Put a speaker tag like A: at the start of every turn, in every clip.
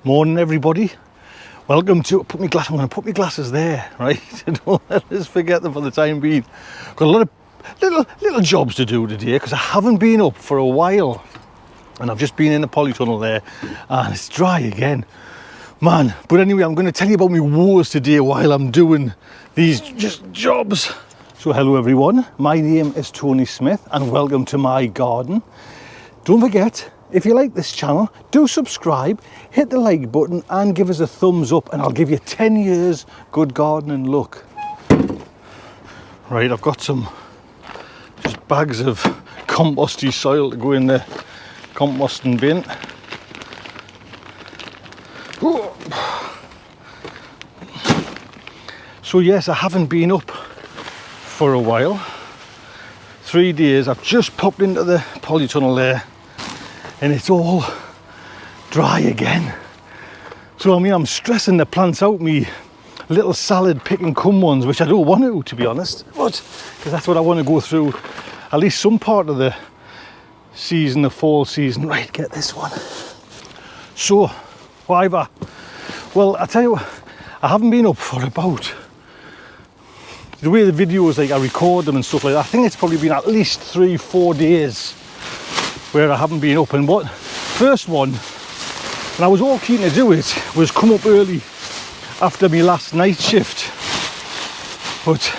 A: Morning everybody, welcome to, I'm going to put my glasses there, right? Don't let us forget them for the time being. Got a lot of little jobs to do today because I haven't been up for a while and I've just been in the polytunnel there and it's dry again, man. But anyway, I'm going to tell you about my woes today while I'm doing these just jobs. So hello everyone, my name is Tony Smith and welcome to my garden. Don't forget, if you like this channel, do subscribe, hit the like button and give us a thumbs up and I'll give you 10 years good gardening luck. Right, I've got some just bags of composty soil to go in the composting bin. So yes, I haven't been up for a while. 3 days, I've just popped into the polytunnel there and it's all dry again. So I mean, I'm stressing the plants out, me little salad pick and come ones, which I don't want to be honest, but because that's what I want to go through at least some part of the season, the fall season. Right, get this one. So why that? Well, I tell you what, I haven't been up for about, the way the videos, like I record them and stuff like that, I think it's probably been at least 3-4 days where I haven't been up. And what first one, and I was all keen to do it, was come up early after my last night shift, but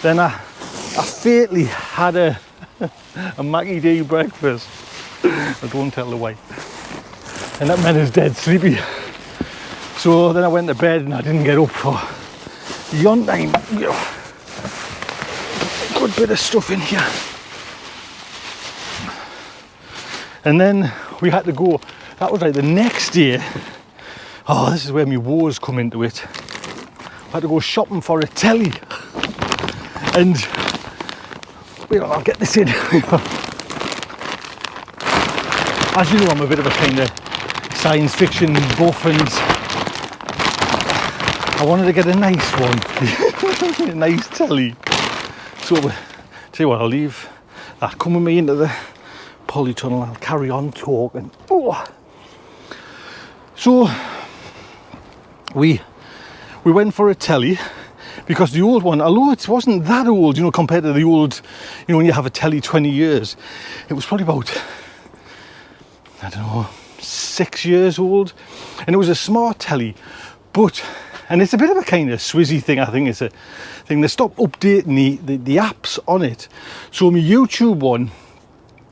A: then I fatally had a Mackie D breakfast. I don't tell the wife, and that meant I was dead sleepy. So then I went to bed and I didn't get up for yon time. Good bit of stuff in here. And then we had to go, that was like the next day. Oh, this is where my woes come into it. I had to go shopping for a telly. And, wait, I'll get this in. As you know, I'm a bit of a kind of science fiction buff and I wanted to get a nice one. A nice telly. So, tell you what, I'll leave that. Come with me into the polytunnel, I'll carry on talking. Oh. So we went for a telly because the old one, although it wasn't that old, you know, compared to the old, you know, when you have a telly 20 years, it was probably about, I don't know, 6 years old, and it was a smart telly, but, and it's a bit of a kind of swizzy thing. I think it's a thing, they stopped updating the apps on it. So my YouTube one,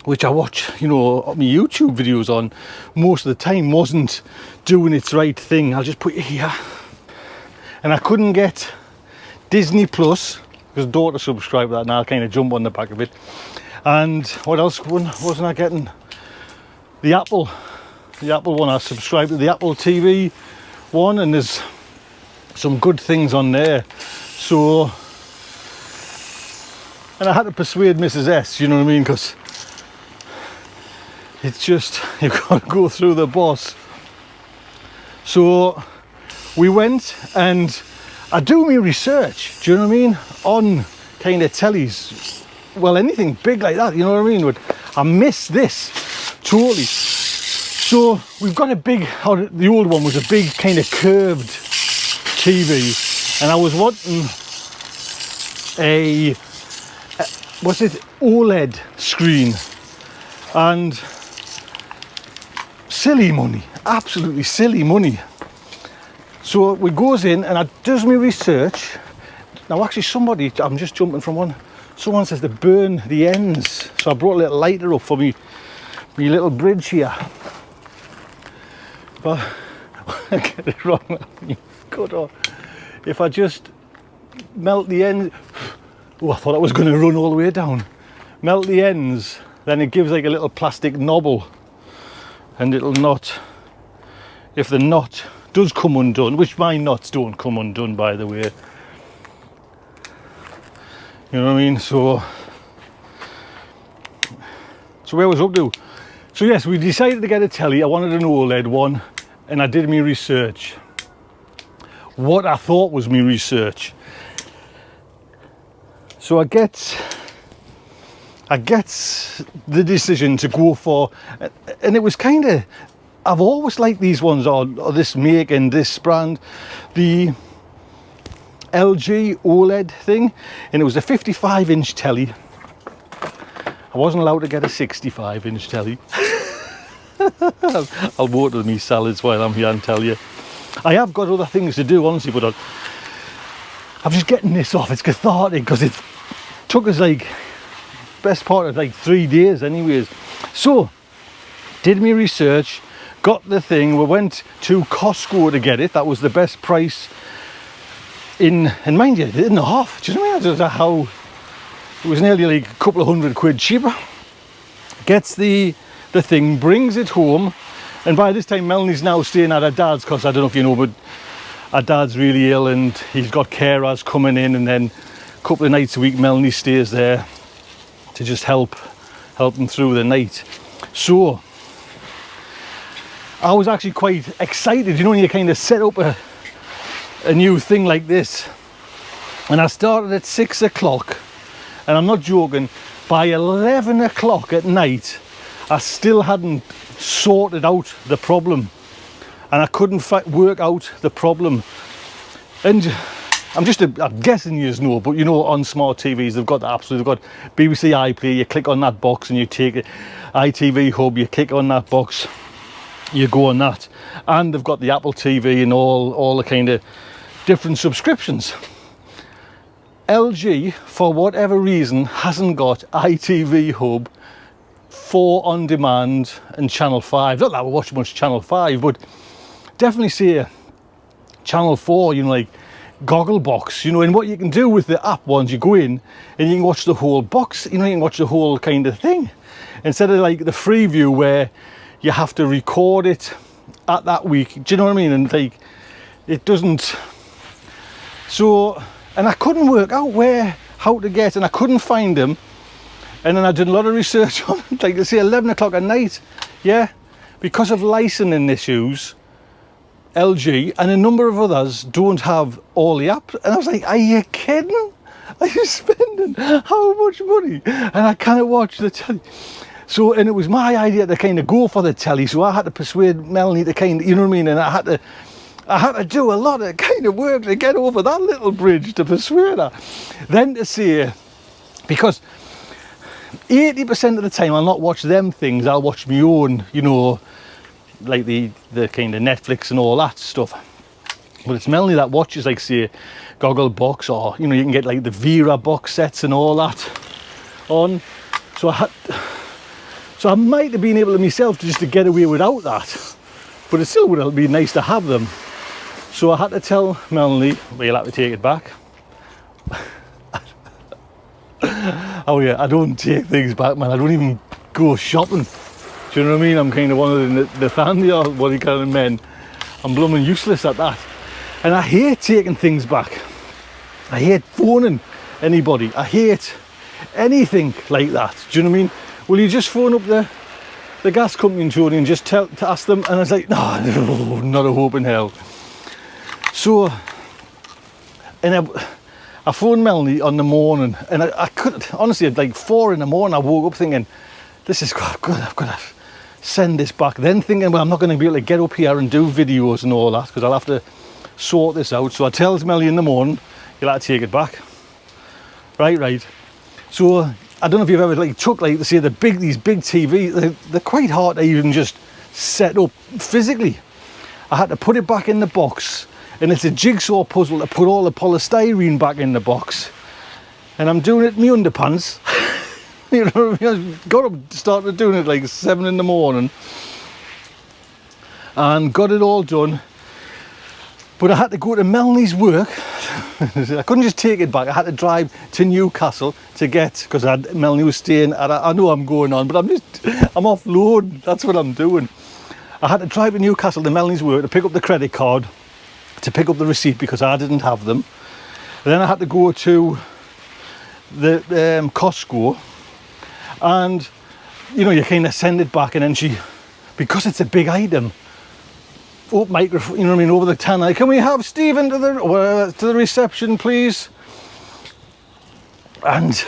A: which I watch, you know, my YouTube videos on most of the time, wasn't doing its right thing. I'll just put it here. And I couldn't get Disney Plus, because daughter subscribed to that, and I'll kind of jump on the back of it. And what else wasn't I getting? The Apple one, I subscribed to the Apple TV one, and there's some good things on there. So, and I had to persuade Mrs. S, you know what I mean, because it's just, you've got to go through the boss. So we went and I do my research, do you know what I mean, on kind of tellies. Well, anything big like that, you know what I mean, but I miss this totally. So we've got a big, the old one was a big kind of curved TV, and I was wanting a what's it, OLED screen, and silly money, absolutely silly money. So we goes in and I does my research. Now actually somebody, I'm just jumping from one, someone says to burn the ends, so I brought a little lighter up for me little bridge here, but I get it wrong. Cut off. If I just melt the end, oh, I thought I was going to run all the way down. Melt the ends, then it gives like a little plastic knobble, and it'll not, if the knot does come undone, which my knots don't come undone, by the way, you know what I mean. So where was up to? So yes, we decided to get a telly. I wanted an OLED one, and I did my research. What I thought was my research. So I get the decision to go for, and it was kind of I've always liked these ones, or this make and this brand, the LG OLED thing, and it was a 55-inch telly. I wasn't allowed to get a 65-inch telly. I'll water me salads while I'm here and tell you. I have got other things to do, honestly, but I'm just getting this off. It's cathartic because it took us like best part of like 3 days anyways. So did me research, got the thing, we went to Costco to get it. That was the best price and mind you, in the half. Do you know what I mean? I don't know how it was nearly like a couple of £100 cheaper. Gets the thing, brings it home, and by this time Melanie's now staying at her dad's, because I don't know if you know, but her dad's really ill and he's got carers coming in, and then a couple of nights a week Melanie stays there to just help him through the night. So I was actually quite excited, you know, when you kind of set up a new thing like this. And I started at 6 o'clock, and I'm not joking, by 11 o'clock at night I still hadn't sorted out the problem, and I couldn't work out the problem. And I'm guessing you know, but you know, on smart TVs they've got the apps. They've got BBC iPlayer, you click on that box and you take it, ITV Hub, you click on that box, you go on that, and they've got the Apple TV and all the kind of different subscriptions. LG, for whatever reason, hasn't got ITV Hub, 4 on demand, and Channel 5. Not that I watch much Channel 5, but definitely see Channel 4, you know, like Gogglebox, you know. And what you can do with the app ones, you go in and you can watch the whole box, you know, you can watch the whole kind of thing, instead of like the free view where you have to record it at that week. Do you know what I mean? And like, it doesn't. So, and I couldn't work out how to get, and I couldn't find them. And then I did a lot of research on it, like, say 11 o'clock at night, yeah, because of licensing issues, LG and a number of others don't have all the apps. And I was like, are you kidding? Are you spending how much money? And I can't watch the telly. So, and it was my idea to kind of go for the telly, so I had to persuade Melanie to kind of, you know what I mean, and I had to do a lot of kind of work to get over that little bridge to persuade her. Then to say, because 80% of the time I'll not watch them things, I'll watch my own, you know, like the kind of Netflix and all that stuff. But it's Melanie that watches, like, say, Gogglebox, or, you know, you can get like the Vera box sets and all that on. So I might have been able to myself just to get away without that, but it still would have been nice to have them. So I had to tell Melanie, well, you'll have to take it back. Oh yeah, I don't take things back, man. I don't even go shopping. Do you know what I mean? I'm kind of one of the Nathaniel, what do you call them, men. I'm blooming useless at that. And I hate taking things back. I hate phoning anybody. I hate anything like that. Do you know what I mean? Will you just phone up the gas company in Tony and just to ask them? And I was like, no, not a hope in hell. So, and I phoned Melanie on the morning, and I couldn't, honestly, at like 4 in the morning, I woke up thinking, this is good, I've got to send this back. Then thinking, well, I'm not going to be able to get up here and do videos and all that, because I'll have to sort this out. So I tells Melanie in the morning, you'll have to take it back. Right. So I don't know if you've ever like took, like, say, these big TVs, they're quite hard to even just set up physically. I had to put it back in the box, and it's a jigsaw puzzle to put all the polystyrene back in the box. And I'm doing it in my underpants. You know what I mean? I got up, started doing it like 7 in the morning, and got it all done. But I had to go to Melanie's work. I couldn't just take it back. I had to drive to Newcastle to get, because Melanie was staying at, I know I'm going on, but I'm offloading. That's what I'm doing. I had to drive to Newcastle to Melanie's work to pick up the credit card, to pick up the receipt, because I didn't have them. And then I had to go to the Costco, and you know, you kind of send it back, and then because it's a big item, microphone, you know what I mean, over the tannoy, can we have Stephen to the reception, please? And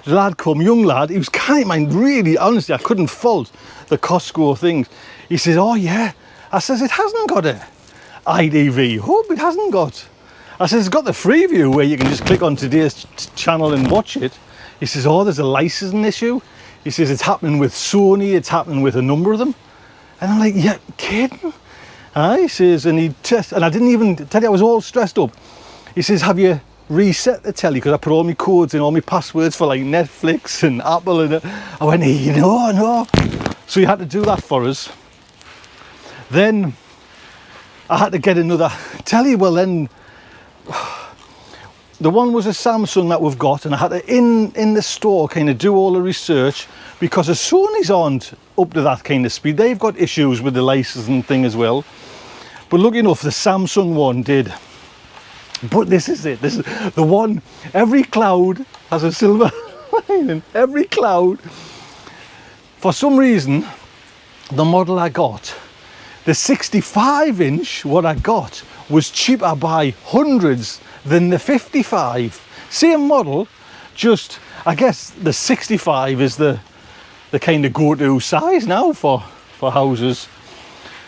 A: the lad come, young lad, he was kind of mind, really, honestly, I couldn't fault the Costco things. He says, oh yeah. I says, it hasn't got a IDV. Hope it hasn't got. I says, it's got the free view where you can just click on today's channel and watch it. He says, oh, there's a licensing issue. He says, it's happening with Sony, it's happening with a number of them. And I'm like, yeah, kidding? He says, and he test, and I didn't even tell you, I was all stressed up. He says, have you reset the telly? Because I put all my codes in, all my passwords for like Netflix and Apple. And I went, no. So he had to do that for us. Then I had to get another telly. Well, then the one was a Samsung that we've got, and I had to in the store kind of do all the research, because the Sonys aren't up to that kind of speed. They've got issues with the licensing thing as well. But lucky enough, the Samsung one did. But this is it. This is the one. Every cloud has a silver lining. Every cloud. For some reason, the model I got, the 65-inch, what I got, was cheaper by hundreds than the 55. Same model, just I guess the 65 is the kind of go-to size now for houses.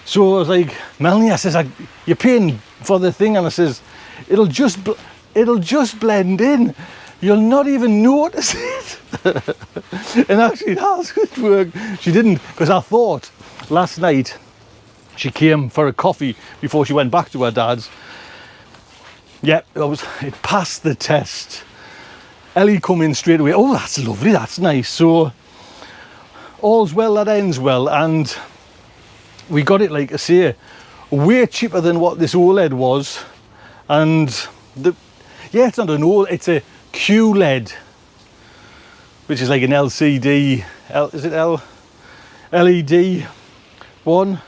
A: So I was like, Melanie, I says, you're paying for the thing, and I says, it'll just blend in. You'll not even notice it. And actually it has good work. She didn't, because I thought last night she came for a coffee before she went back to her dad's. Yeah, it passed the test. Ellie come in straight away. Oh, that's lovely, that's nice. So all's well that ends well, and we got it, like I say, way cheaper than what this OLED was. And it's not an OLED, it's a QLED, which is like an LCD, LED one.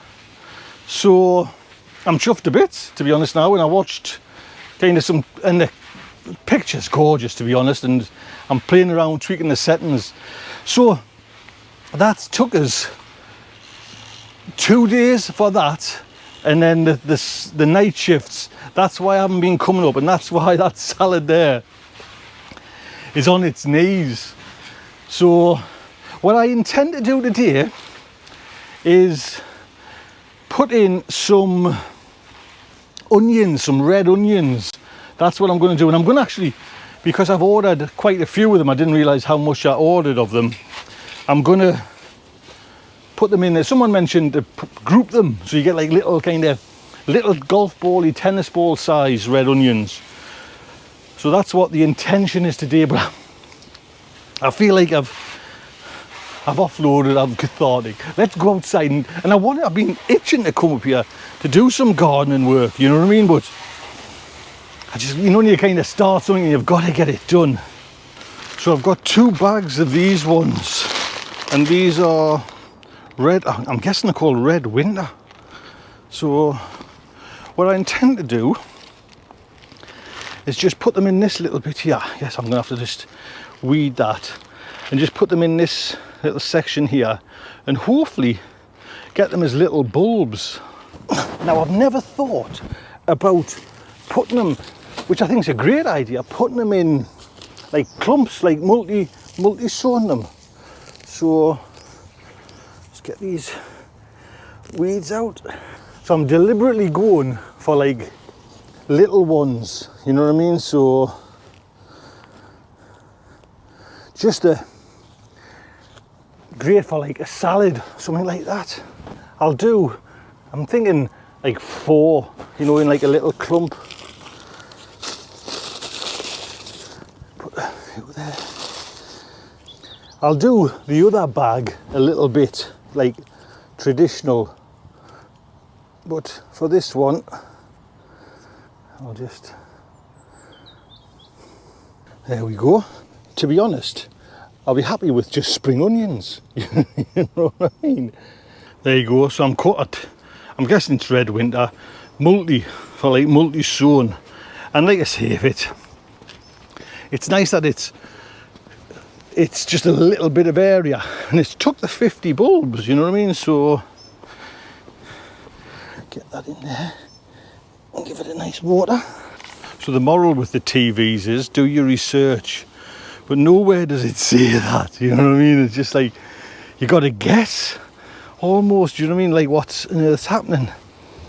A: So I'm chuffed a bit, to be honest. Now, when I watched kind of some, and the picture's gorgeous, to be honest, and I'm playing around tweaking the settings. So that took us 2 days for that, and then the night shifts. That's why I haven't been coming up, and that's why that salad there is on its knees. So what I intend to do today is put in some onions, some red onions. That's what I'm going to do. And I'm going to actually, because I've ordered quite a few of them, I didn't realize how much I ordered of them. I'm going to put them in there. Someone mentioned to group them, so you get like little golf ball-y, tennis ball size red onions. So that's what the intention is today. But I feel like I've offloaded, I'm cathartic. Let's go outside, and I've been itching to come up here to do some gardening work, you know what I mean? But I just, when you kind of start something, you've got to get it done. So I've got 2 bags of these ones, and these are red, I'm guessing they're called Red Winter. So what I intend to do is just put them in this little bit here. Yes, I'm gonna have to just weed that and just put them in this little section here, and hopefully get them as little bulbs. Now, I've never thought about putting them, which I think is a great idea, putting them in like clumps, like multi-sowing them. So let's get these weeds out. So I'm deliberately going for like little ones, you know what I mean? So just great for like a salad, something like that. I'm thinking like 4, in like a little clump. Put a few there. I'll do the other bag a little bit like traditional, but for this one I'll just, there we go. To be honest, I'll be happy with just spring onions. You know what I mean? There you go. So I'm guessing it's Red Winter, multi-sown. And like I say, it's nice that it's just a little bit of area, and it's took the 50 bulbs, you know what I mean? So get that in there and give it a nice water. So the moral with the TVs is do your research but nowhere does it say that, you know what I mean? It's just like, you got to guess, almost, you know what I mean, like what's on earth's happening.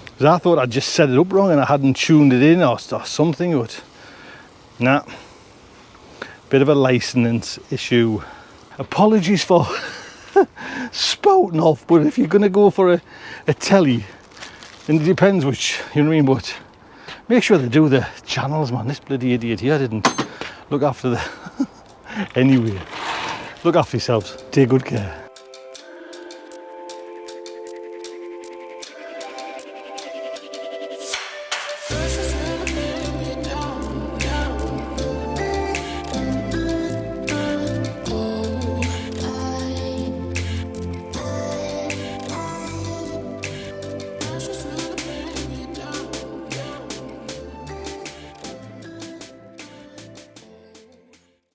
A: Because I thought I'd just set it up wrong and I hadn't tuned it in or something, but nah, bit of a license issue. Apologies for spouting off, but if you're going to go for a telly, and it depends which, you know what I mean, but make sure they do the channels, man. This bloody idiot here didn't look after the... Anyway, look after yourselves, take good care.